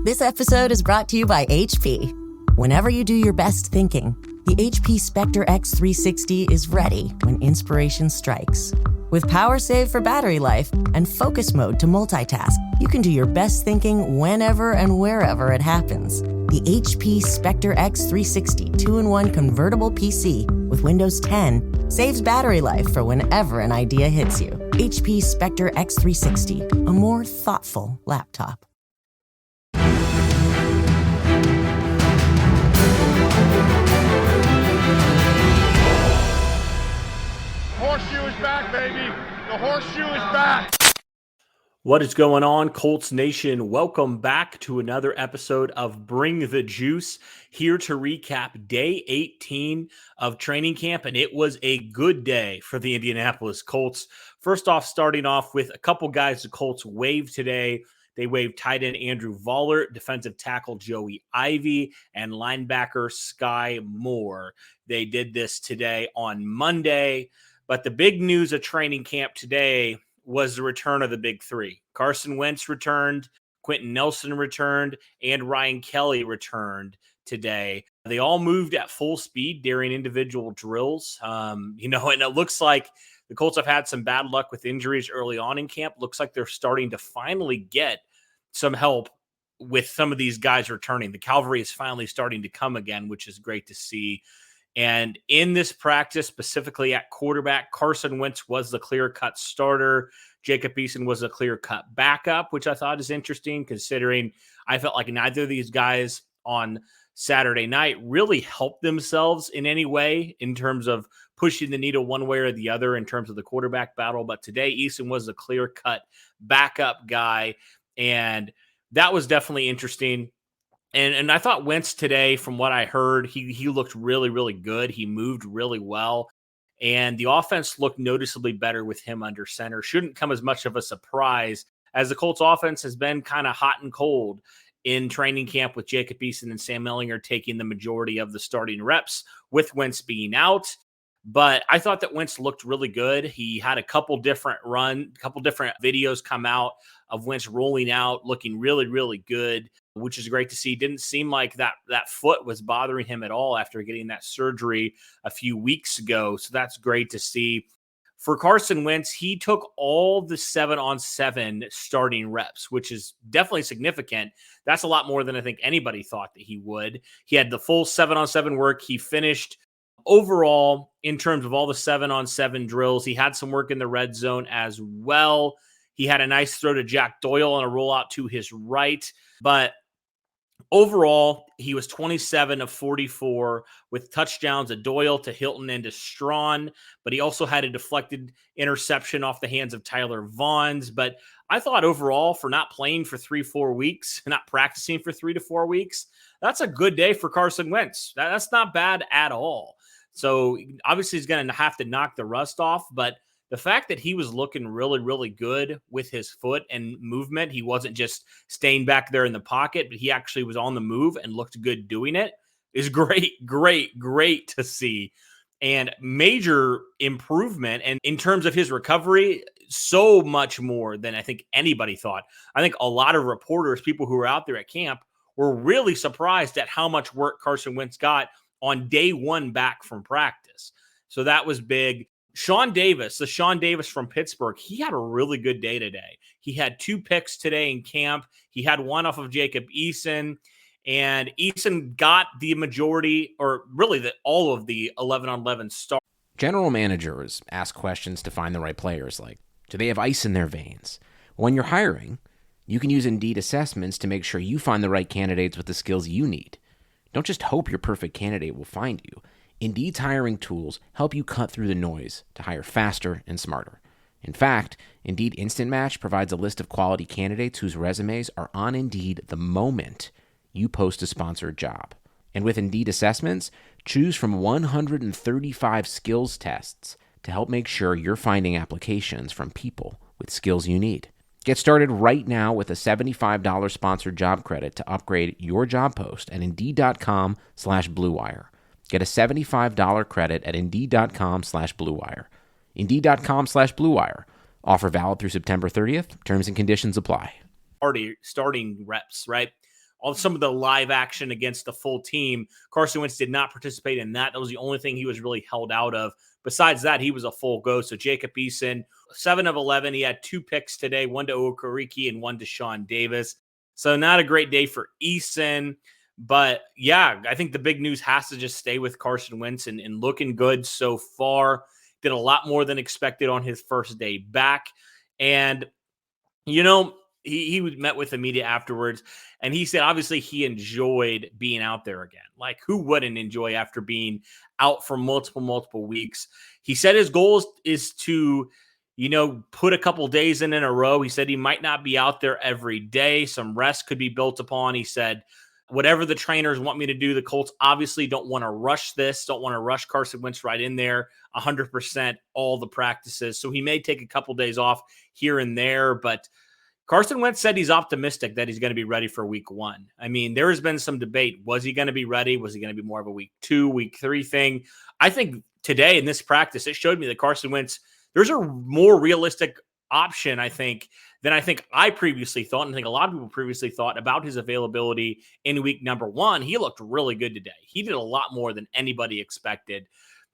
This episode is brought to you by HP. Whenever you do your best thinking, the HP Spectre X360 is ready when inspiration strikes. With power save for battery life and focus mode to multitask, you can do your best thinking whenever and wherever it happens. The HP Spectre X360 2-in-1 convertible PC with Windows 10 saves battery life for whenever an idea hits you. HP Spectre X360, a more thoughtful laptop. Horseshoe is back, baby. The horseshoe is back. What is going on, Colts Nation? Welcome back to another episode of Bring the Juice, here to recap day 18 of training camp, and it was a good day for the Indianapolis Colts. First off, starting off with a couple guys the Colts waived today. They waived tight end Andrew Vollert, defensive tackle Joey Ivy, and linebacker Sky Moore. They did this today on Monday. But the big news of training camp today was the return of the big three. Carson Wentz returned, Quentin Nelson returned, and Ryan Kelly returned today. They all moved at full speed during individual drills. And it looks like the Colts have had some bad luck with injuries early on in camp. Looks like they're starting to finally get some help with some of these guys returning. The cavalry is finally starting to come again, which is great to see. And in this practice, specifically at quarterback, Carson Wentz was the clear-cut starter. Jacob Eason was a clear-cut backup, which I thought is interesting, considering I felt like neither of these guys on Saturday night really helped themselves in any way in terms of pushing the needle one way or the other in terms of the quarterback battle. But today, Eason was the clear-cut backup guy, and that was definitely interesting. And I thought Wentz today, from what I heard, he looked really, really good. He moved really well. And the offense looked noticeably better with him under center. Shouldn't come as much of a surprise, as the Colts offense has been kind of hot and cold in training camp, with Jacob Eason and Sam Ehlinger taking the majority of the starting reps with Wentz being out. But I thought that Wentz looked really good. He had a couple different videos come out of Wentz rolling out, looking really, really good, which is great to see. Didn't seem like that foot was bothering him at all after getting that surgery a few weeks ago. So that's great to see. For Carson Wentz, he took all the 7-on-7 starting reps, which is definitely significant. That's a lot more than I think anybody thought that he would. He had the full 7-on-7 work. He finished overall in terms of all the 7-on-7 drills. He had some work in the red zone as well. He had a nice throw to Jack Doyle on a rollout to his right, but overall, he was 27 of 44 with touchdowns to Doyle, to Hilton, and to Strawn, but he also had a deflected interception off the hands of Tyler Vaughns. But I thought overall, for not playing for 3-4 weeks, not practicing for 3 to 4 weeks, that's a good day for Carson Wentz. That's not bad at all. So obviously he's going to have to knock the rust off, but the fact that he was looking really, really good with his foot and movement, he wasn't just staying back there in the pocket, but he actually was on the move and looked good doing it, is great, great, great to see. And major improvement. And in terms of his recovery, so much more than I think anybody thought. I think a lot of reporters, people who were out there at camp, were really surprised at how much work Carson Wentz got on day one back from practice. So that was big. Sean Davis from Pittsburgh, he had a really good day today. He had 2 picks today in camp. He had one off of Jacob Eason, and Eason got the majority, or really all of the 11-on-11 stars. General managers ask questions to find the right players, like, do they have ice in their veins? When you're hiring, you can use Indeed assessments to make sure you find the right candidates with the skills you need. Don't just hope your perfect candidate will find you. Indeed's hiring tools help you cut through the noise to hire faster and smarter. In fact, Indeed Instant Match provides a list of quality candidates whose resumes are on Indeed the moment you post a sponsored job. And with Indeed assessments, choose from 135 skills tests to help make sure you're finding applications from people with skills you need. Get started right now with a $75 sponsored job credit to upgrade your job post at Indeed.com/Blue Wire. Get a $75 credit at Indeed.com/Blue Wire. Indeed.com/Blue Wire. Offer valid through September 30th. Terms and conditions apply. Starting reps, right? some of the live action against the full team. Carson Wentz did not participate in that. That was the only thing he was really held out of. Besides that, he was a full go. So Jacob Eason, 7 of 11. He had 2 picks today, 1 to Okereke and 1 to Sean Davis. So not a great day for Eason. But yeah, I think the big news has to just stay with Carson Wentz and looking good so far. Did a lot more than expected on his first day back. And, you know, he met with the media afterwards, and he said, obviously, he enjoyed being out there again. Like, who wouldn't enjoy after being out for multiple weeks? He said his goal is to, you know, put a couple days in a row. He said he might not be out there every day. Some rest could be built upon. He said, whatever the trainers want me to do, the Colts obviously don't want to rush this, don't want to rush Carson Wentz right in there 100% all the practices. So he may take a couple days off here and there, but Carson Wentz said he's optimistic that he's going to be ready for week 1. I mean, there has been some debate. Was he going to be ready? Was he going to be more of a week 2, week 3 thing? I think today in this practice, it showed me that Carson Wentz, there's a more realistic option, I think, than I previously thought. And I think a lot of people previously thought about his availability in week number 1. He looked really good today. He did a lot more than anybody expected.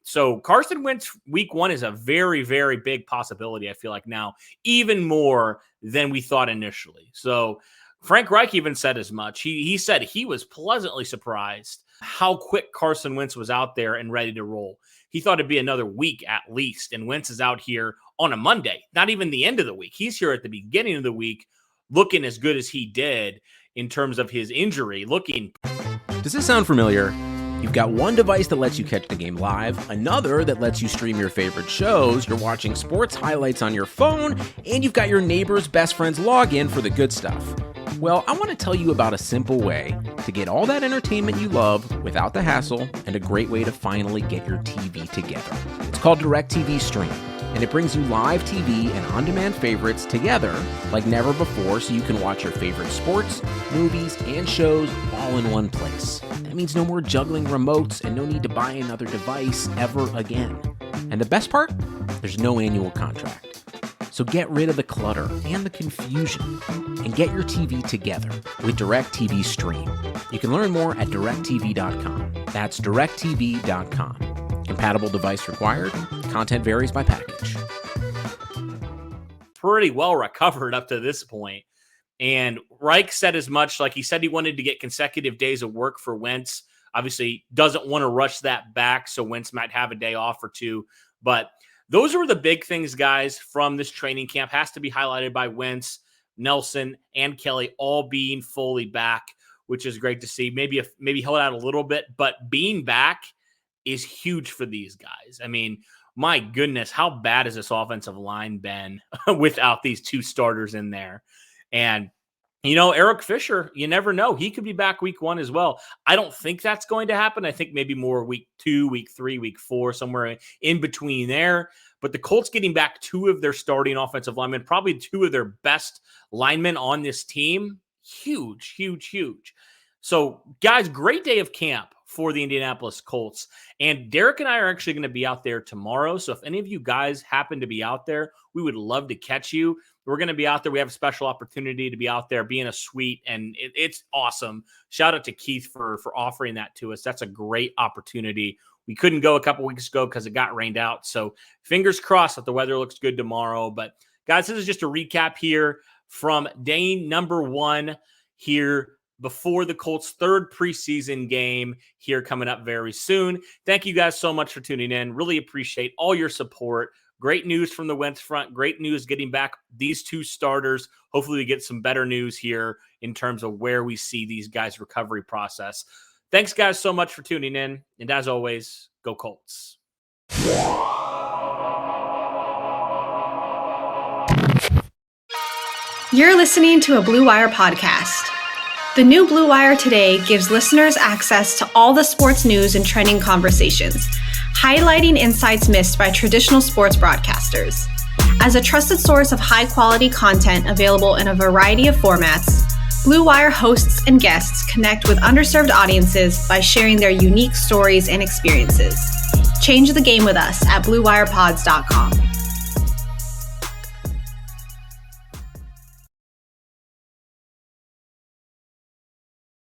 So Carson Wentz week 1 is a very, very big possibility, I feel like now, even more than we thought initially. So Frank Reich even said as much. He said he was pleasantly surprised how quick Carson Wentz was out there and ready to roll. He thought it'd be another week at least, and Wentz is out here on a Monday, not even the end of the week. He's here at the beginning of the week looking as good as he did in terms of his injury, looking. Does this sound familiar? You've got one device that lets you catch the game live, another that lets you stream your favorite shows, you're watching sports highlights on your phone, and you've got your neighbor's best friend's login for the good stuff. Well, I want to tell you about a simple way to get all that entertainment you love without the hassle, and a great way to finally get your TV together. It's called DirecTV Stream, and it brings you live TV and on-demand favorites together like never before, so you can watch your favorite sports, movies, and shows all in one place. That means no more juggling remotes and no need to buy another device ever again. And the best part? There's no annual contract. So get rid of the clutter and the confusion and get your TV together with DirecTV Stream. You can learn more at directtv.com. That's directtv.com. Compatible device required. Content varies by package. Pretty well recovered up to this point. And Reich said as much. Like, he said he wanted to get consecutive days of work for Wentz. Obviously doesn't want to rush that back, so Wentz might have a day off or two. But those are the big things, guys, from this training camp. Has to be highlighted by Wentz, Nelson, and Kelly all being fully back, which is great to see. Maybe held out a little bit, but being back is huge for these guys. I mean, my goodness, how bad has this offensive line been without these 2 starters in there? And, you know, Eric Fisher, you never know. He could be back week 1 as well. I don't think that's going to happen. I think maybe more week 2, week 3, week 4, somewhere in between there. But the Colts getting back 2 of their starting offensive linemen, probably 2 of their best linemen on this team, huge, huge, huge. So, guys, great day of camp for the Indianapolis Colts. And Derek and I are actually going to be out there tomorrow. So if any of you guys happen to be out there, we would love to catch you. We're going to be out there. We have a special opportunity to be out there, be in a suite, and it's awesome. Shout out to Keith for offering that to us. That's a great opportunity. We couldn't go a couple weeks ago because it got rained out. So fingers crossed that the weather looks good tomorrow. But guys, this is just a recap here from day number 1 here before the Colts' 3rd preseason game here coming up very soon. Thank you guys so much for tuning in. Really appreciate all your support. Great news from the Wentz front. Great news getting back these 2 starters. Hopefully we get some better news here in terms of where we see these guys' recovery process. Thanks, guys, so much for tuning in. And as always, go Colts. You're listening to a Blue Wire podcast. The new Blue Wire today gives listeners access to all the sports news and trending conversations, highlighting insights missed by traditional sports broadcasters. As a trusted source of high-quality content available in a variety of formats, Blue Wire hosts and guests connect with underserved audiences by sharing their unique stories and experiences. Change the game with us at BlueWirePods.com.